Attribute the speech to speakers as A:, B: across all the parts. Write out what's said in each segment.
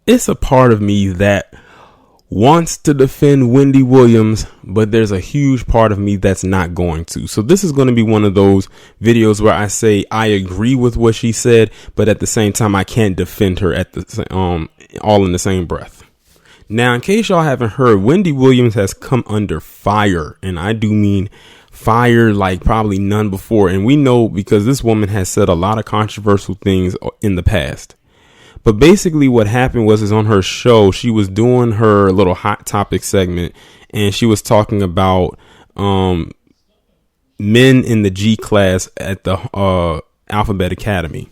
A: it's a part of me that wants to defend Wendy Williams, but there's a huge part of me that's not going to. So this is going to be one of those videos where I say I agree with what she said, but at the same time I can't defend her at the all in the same breath. Now, in case y'all haven't heard, Wendy Williams has come under fire, and I do mean fire like probably none before. And we know because this woman has said a lot of controversial things in the past. But basically what happened is on her show, she was doing her little hot topic segment, and she was talking about men in the G class at the Alphabet Academy.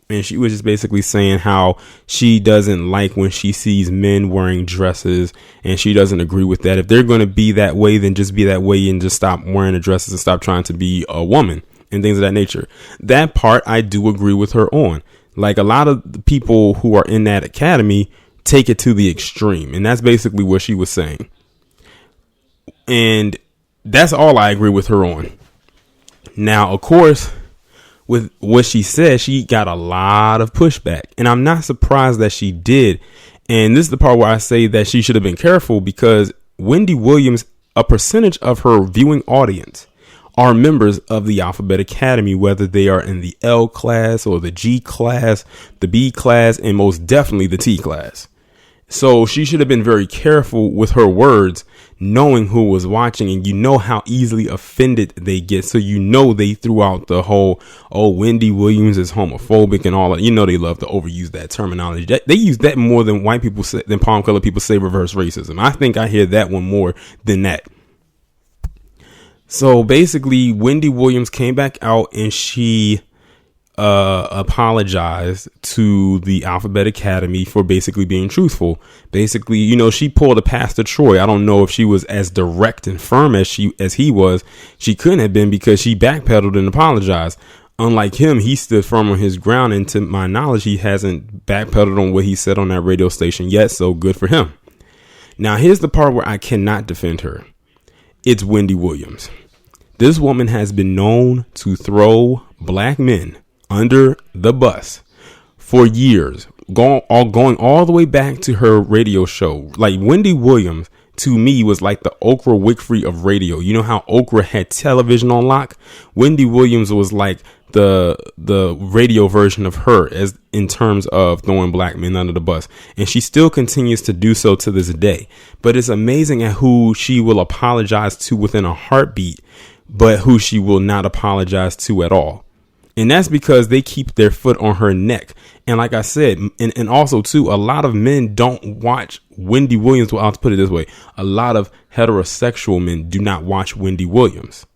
A: And she was just basically saying how she doesn't like when she sees men wearing dresses, and she doesn't agree with that. If they're going to be that way, then just be that way and just stop wearing the dresses and stop trying to be a woman and things of that nature. That part I do agree with her on. Like, a lot of the people who are in that academy take it to the extreme. And that's basically what she was saying. And that's all I agree with her on. Now, of course, with what she said, she got a lot of pushback. And I'm not surprised that she did. And this is the part where I say that she should have been careful, because Wendy Williams, a percentage of her viewing audience are members of the Alphabet Academy, whether they are in the L class or the G class, the B class, and most definitely the T class. So she should have been very careful with her words, knowing who was watching, and you know how easily offended they get. So you know they threw out the whole, oh, Wendy Williams is homophobic and all that. You know they love to overuse that terminology. They use that more than white people say, than palm colored people say reverse racism. I think I hear that one more than that. So basically, Wendy Williams came back out and she apologized to the Alphabet Academy for basically being truthful. Basically, you know, she pulled a Pastor Troy. I don't know if she was as direct and firm as he was. She couldn't have been, because she backpedaled and apologized. Unlike him, he stood firm on his ground, and to my knowledge, he hasn't backpedaled on what he said on that radio station yet. So good for him. Now, here's the part where I cannot defend her. It's Wendy Williams. This woman has been known to throw black men under the bus for years, going all the way back to her radio show. Like, Wendy Williams, to me, was like the Oprah Winfrey of radio. You know how Oprah had television on lock? Wendy Williams was like the radio version of her, as in terms of throwing black men under the bus. And she still continues to do so to this day. But it's amazing at who she will apologize to within a heartbeat, but who she will not apologize to at all. And that's because they keep their foot on her neck. And like I said, and also too, a lot of men don't watch Wendy Williams. Well, I'll put it this way. A lot of heterosexual men do not watch Wendy Williams.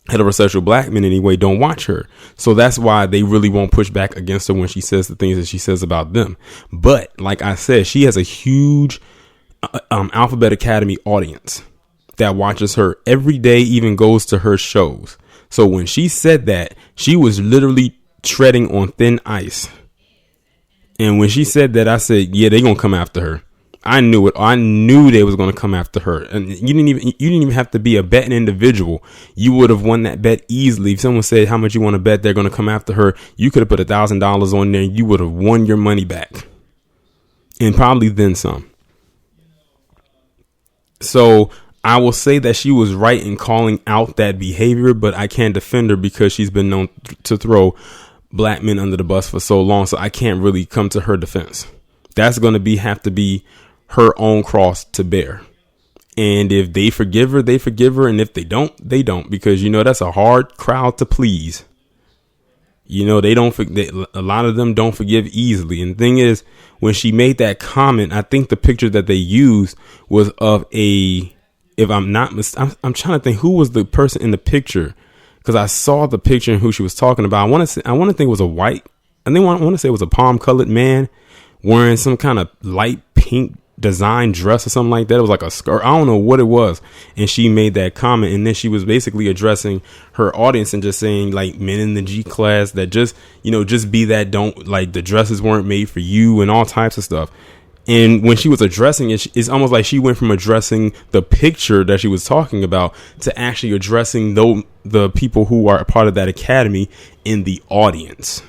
A: Heterosexual black men anyway don't watch her. So that's why they really won't push back against her when she says the things that she says about them. But like I said, she has a huge Alphabet Academy audience that watches her every day, even goes to her shows. So when she said that, she was literally treading on thin ice. And when she said that, I said, yeah, they're going to come after her. I knew it. I knew they was going to come after her. And you didn't even have to be a betting individual. You would have won that bet easily. If someone said how much you want to bet they're going to come after her, you could have put $1,000 on there and you would have won your money back. And probably then some. So I will say that she was right in calling out that behavior, but I can't defend her because she's been known to throw black men under the bus for so long. So I can't really come to her defense. That's going to have to be her own cross to bear. And if they forgive her, they forgive her. And if they don't, they don't, because, you know, that's a hard crowd to please. You know, a lot of them don't forgive easily. And the thing is, when she made that comment, I think the picture that they used was of if I'm not I'm trying to think who was the person in the picture, because I saw the picture and who she was talking about. I want to think it was a white. I want to say it was a palm colored man wearing some kind of light pink design dress or something like that. It was like a skirt. I don't know what it was. And she made that comment. And then she was basically addressing her audience and just saying, like, men in the G class that just be that, don't, like, the dresses weren't made for you and all types of stuff. And when she was addressing it, it's almost like she went from addressing the picture that she was talking about to actually addressing the people who are a part of that academy in the audience,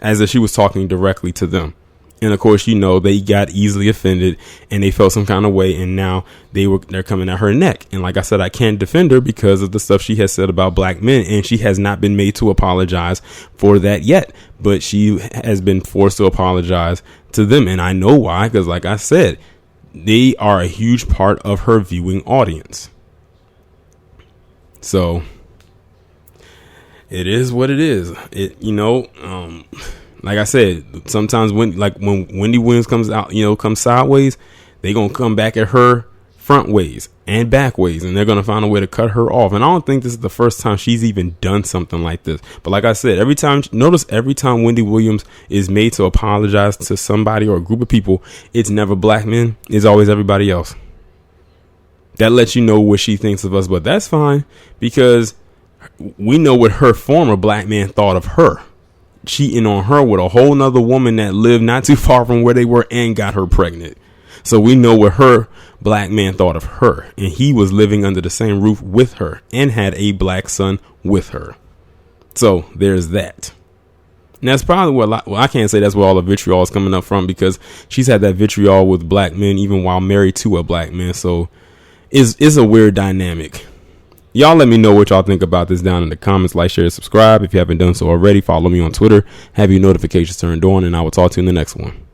A: as if she was talking directly to them. And of course, they got easily offended and they felt some kind of way. And now they're coming at her neck. And like I said, I can't defend her because of the stuff she has said about black men. And she has not been made to apologize for that yet. But she has been forced to apologize to them. And I know why, because like I said, they are a huge part of her viewing audience. So it is what it is. Like I said, sometimes when Wendy Williams comes out, comes sideways, they going to come back at her front ways and back ways, and they're going to find a way to cut her off. And I don't think this is the first time she's even done something like this. But like I said, every time Wendy Williams is made to apologize to somebody or a group of people, it's never black men. It's always everybody else. That lets you know what she thinks of us. But that's fine, because we know what her former black man thought of her. Cheating on her with a whole nother woman that lived not too far from where they were and got her pregnant. So we know what her black man thought of her, and he was living under the same roof with her and had a black son with her. So there's that. And that's probably I can't say that's where all the vitriol is coming up from, because she's had that vitriol with black men even while married to a black man. So it's a weird dynamic. Y'all let me know what y'all think about this down in the comments. Like, share, subscribe. If you haven't done so already, follow me on Twitter. Have your notifications turned on, and I will talk to you in the next one.